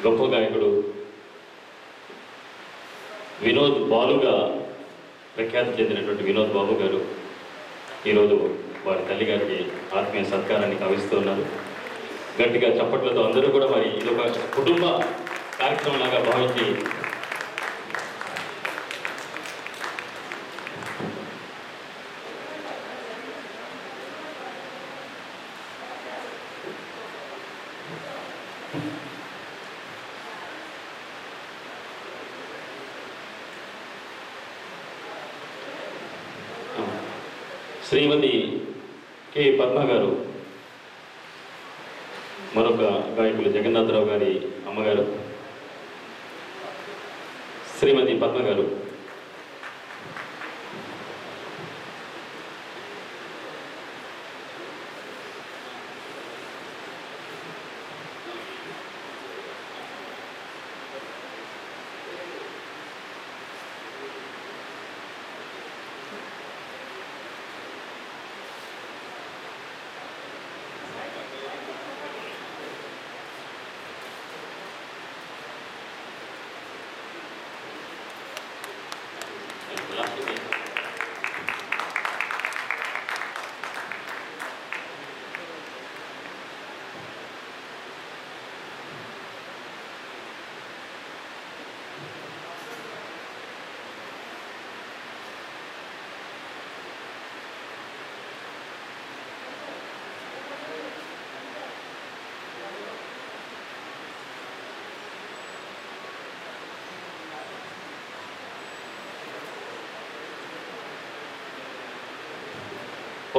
గొప్ప గాయకుడు వినోద్ బాలుగా ప్రఖ్యాతి చెందినటువంటి వినోద్ బాబు గారు ఈరోజు వారి తల్లి గారికి ఆత్మీయ సత్కారాన్ని కవిస్తున్నారు. గట్టిగా చప్పట్లతో అందరూ కూడా మరి ఇదొక కుటుంబ కార్యక్రమంలాగా భావించి శ్రీమతి కె పద్మ గారు, మరొక గాయకులు జగన్నాథరావు గారి అమ్మగారు శ్రీమతి పద్మ గారు,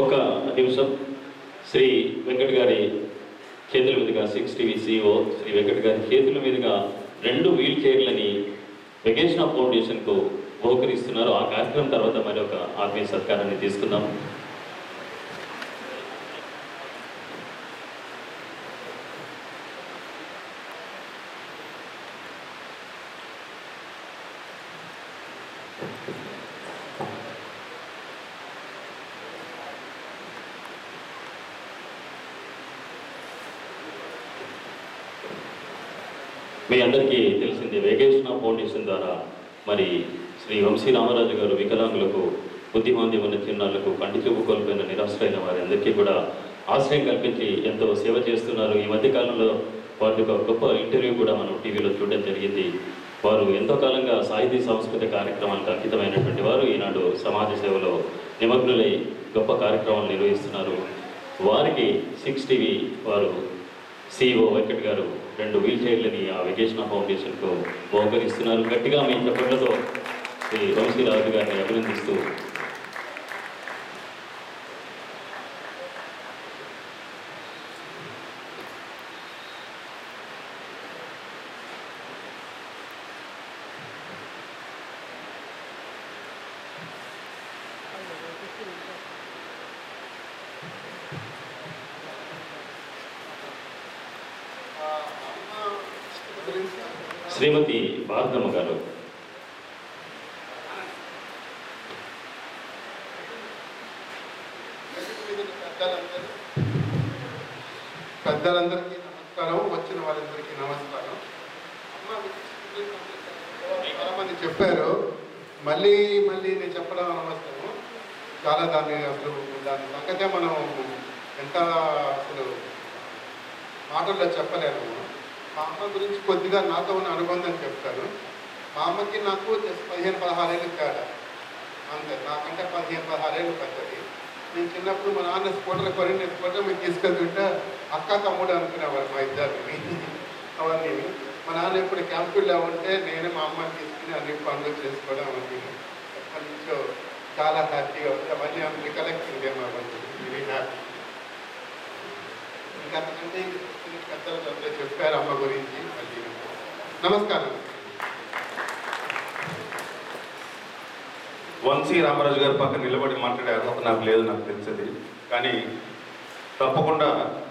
ఒక నిమిషం శ్రీ వెంకట్ గారి చేతుల మీదుగా 6 టీవీ CEO శ్రీ వెంకట్ గారి చేతుల మీదుగా 2 వీల్ చైర్లని వెకేషన్ ఫౌండేషన్కు బహుకరిస్తున్నారు. ఆ కార్యక్రమం తర్వాత మరి ఒక ఆత్మీయ సత్కారాన్ని తీసుకుందాం. మీ అందరికీ తెలిసింది, వెకేషన్ ఫౌండేషన్ ద్వారా మరి శ్రీ వంశీ రామరాజు గారు వికలాంగులకు, బుద్ధిమాంద్యం ఉన్న చిన్నారులకు, కంటి చూపు కోల్పోయిన నిరాశ్రైన వారి అందరికీ కూడా ఆశ్రయం కల్పించి ఎంతో సేవ చేస్తున్నారు. ఈ మధ్యకాలంలో వారి ఒక గొప్ప ఇంటర్వ్యూ కూడా మనం టీవీలో చూడడం జరిగింది. వారు ఎంతో కాలంగా సాహితీ సాంస్కృతిక కార్యక్రమాలకు అంకితమైనటువంటి వారు ఈనాడు సమాజ సేవలో నిమగ్నులై గొప్ప కార్యక్రమాలు నిర్వహిస్తున్నారు. వారికి 6 టీవీ వారు CEO వెంకట్ గారు 2 వీల్ చైర్లని ఆ వెకేషన్ ఫౌండేషన్కు బహుకరిస్తున్నారు. గట్టిగా మీ చెప్పట్లతో శ్రీ వంశీరాజు గారిని అభినందిస్తూ శ్రీమతి భారతమ్మ గారు, పెద్దలందరికీ నమస్కారం, వచ్చిన వాళ్ళందరికీ నమస్కారం. చాలా మంది చెప్పారు, మళ్ళీ నేను చెప్పడం అనవసరము. చాలా దాని సంగతే మనం ఎంత అసలు మాటల్లో చెప్పలేము. మా అమ్మ గురించి కొద్దిగా నాతో ఉన్న అనుబంధం చెప్తాను. మా అమ్మకి నాకు 15-16 ఏళ్ళు తేడా, అంతే. నాకంటే 15-16 ఏళ్ళు పెద్దది. నేను చిన్నప్పుడు మా నాన్న స్కూటర్ కొని స్కూటర్ మేము తీసుకెళ్తుంటే అక్క తమ్ముడు అనుకునేవారు మా ఇద్దరిని. అవన్నీ మా నాన్న ఎప్పుడు క్యాంపుల్లో ఉంటే నేను మా అమ్మని తీసుకుని అన్ని పనులు చేసుకోవడం అవన్నీ ఎప్పటి నుంచో చాలా హ్యాపీగా ఉంది. అవన్నీ అన్ని రికలెక్టింగ్ అవన్నీ వెరీ హ్యాపీ. ఇంకా అంతకంటే పెద్దలు అందరూ చెప్పారు అమ్మ గురించి. మళ్ళీ నమస్కారం. వంశీ రామరాజు గారి పక్కన నిలబడి మాట్లాడే అర్హత నాకు లేదు, నాకు తెలిసేది. కానీ తప్పకుండా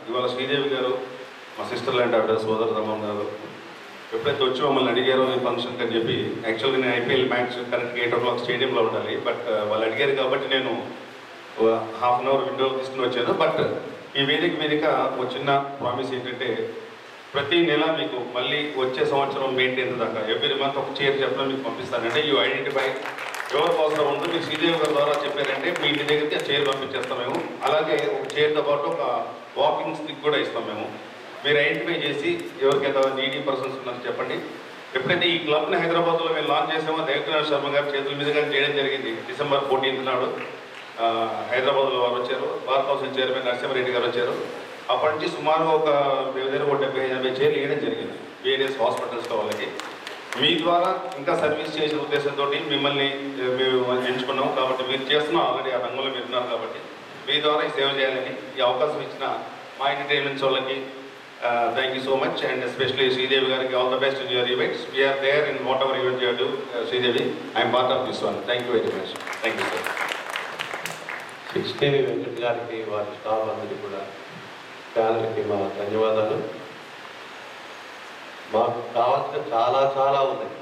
ఇవాళ శ్రీదేవి గారు, మా సిస్టర్ లాంటి ఆవిడ సోదరు రమణ గారు ఎప్పుడైతే వచ్చి మమ్మల్ని అడిగారో ఈ ఫంక్షన్కి అని చెప్పి, యాక్చువల్గా నేను IPL మ్యాచ్ కరెక్ట్గా 8 o'clock స్టేడియంలో ఉండాలి. బట్ వాళ్ళు అడిగారు కాబట్టి నేను హాఫ్ అన్ అవర్ విండో తీసుకుని వచ్చాను. బట్ ఈ వేదిక ఒక చిన్న ప్రామిస్ ఏంటంటే, ప్రతి నెల మీకు మళ్ళీ వచ్చే సంవత్సరం మెయింటైన్ దాకా ఎవ్రీ మంత్ ఒక చైర్ చెప్పడం మీకు పంపిస్తానంటే యూ ఐడెంటిఫై ఎవరికి అవసరం ఉందో మీకు శ్రీదేవి గారి ద్వారా చెప్పారంటే మీ ఇంటి దగ్గరికి ఆ చైర్ పంపించేస్తాం మేము. అలాగే ఒక చైర్తో పాటు ఒక వాకింగ్ స్టిక్ కూడా ఇస్తాం మేము. మీరు ఐడెంటిఫై చేసి ఎవరికైతే నీడీ పర్సన్స్ ఉన్నారో చెప్పండి. ఎప్పుడైతే ఈ క్లబ్ని హైదరాబాద్లో మేము లాంచ్ చేసామో దేవకనాథ్ శర్మ గారి చేతుల మీదుగా చేయడం జరిగింది. December 14th నాడు హైదరాబాద్లో వారు వచ్చారు. బార్ కౌన్సిల్ చైర్మన్ నరసింహారెడ్డి గారు వచ్చారు. అప్పటి నుంచి సుమారు ఒక 70-80 చైర్లు వేయడం జరిగింది వేరియస్ హాస్పిటల్స్లో వాళ్ళకి. మీ ద్వారా ఇంకా సర్వీస్ చేసే ఉద్దేశంతో మిమ్మల్ని మేము ఎంచుకున్నాం. కాబట్టి మీరు చేస్తున్నాం ఆల్రెడీ ఆ రంగంలో మీరు ఉన్నారు కాబట్టి మీ ద్వారా ఈ సేవ చేయాలని ఈ అవకాశం ఇచ్చిన మా ఎంటర్టైన్మెంట్స్ వాళ్ళకి thank you so much. And especially Sridevi గారికి all the best in your events. We are there in whatever event you do Sridevi. I'm part of this one. Thank you very much. Thank you sir. Sri Venkata గారికి వారి staff అందరికీ కూడా ప్యానల్కి మా ధన్యవాదాలు. మాకు కావాల్సిన చాలా ఉన్నాయి.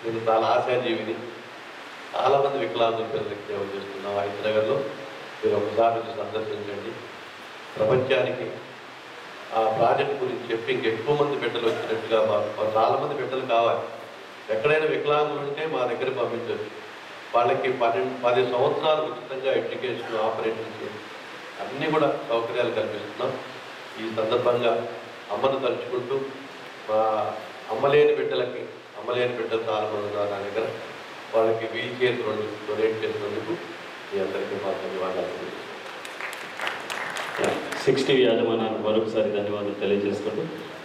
నేను చాలా ఆశాజీవిని. చాలామంది వికలాంగుల పిల్లలకి సేవ చేస్తున్నాం హైదరాబాద్లో. మీరు ఒకసారి వచ్చి సందర్శించండి. ప్రపంచానికి ఆ ప్రాజెక్ట్ గురించి చెప్పి ఇంకెక్కువ మంది బిడ్డలు వచ్చినట్టుగా మాకు చాలామంది బిడ్డలు కావాలి. ఎక్కడైనా వికలాంగులు ఉంటే మా దగ్గర పంపించవచ్చు. వాళ్ళకి 10 సంవత్సరాలు ఉచితంగా ఎడ్యుకేషన్ ఆపరేషన్స్ అన్నీ కూడా సౌకర్యాలు కల్పిస్తున్నాం. ఈ సందర్భంగా అమ్మను తలుచుకుంటూ మా అమ్మలేని బిడ్డలు చాలామంది ఉన్నారు నా దగ్గర. వాళ్ళకి వీల్ చైర్ డొనేట్ చేసినందుకు మీ అందరికీ మా ధన్యవాదాలు. 60 యాజమానానికి మరొకసారి ధన్యవాదాలు తెలియజేసుకుంటూ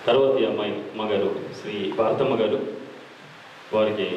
తర్వాత ఈ అమ్మాయి అమ్మగారు శ్రీ భారతమ్మ గారు వారికి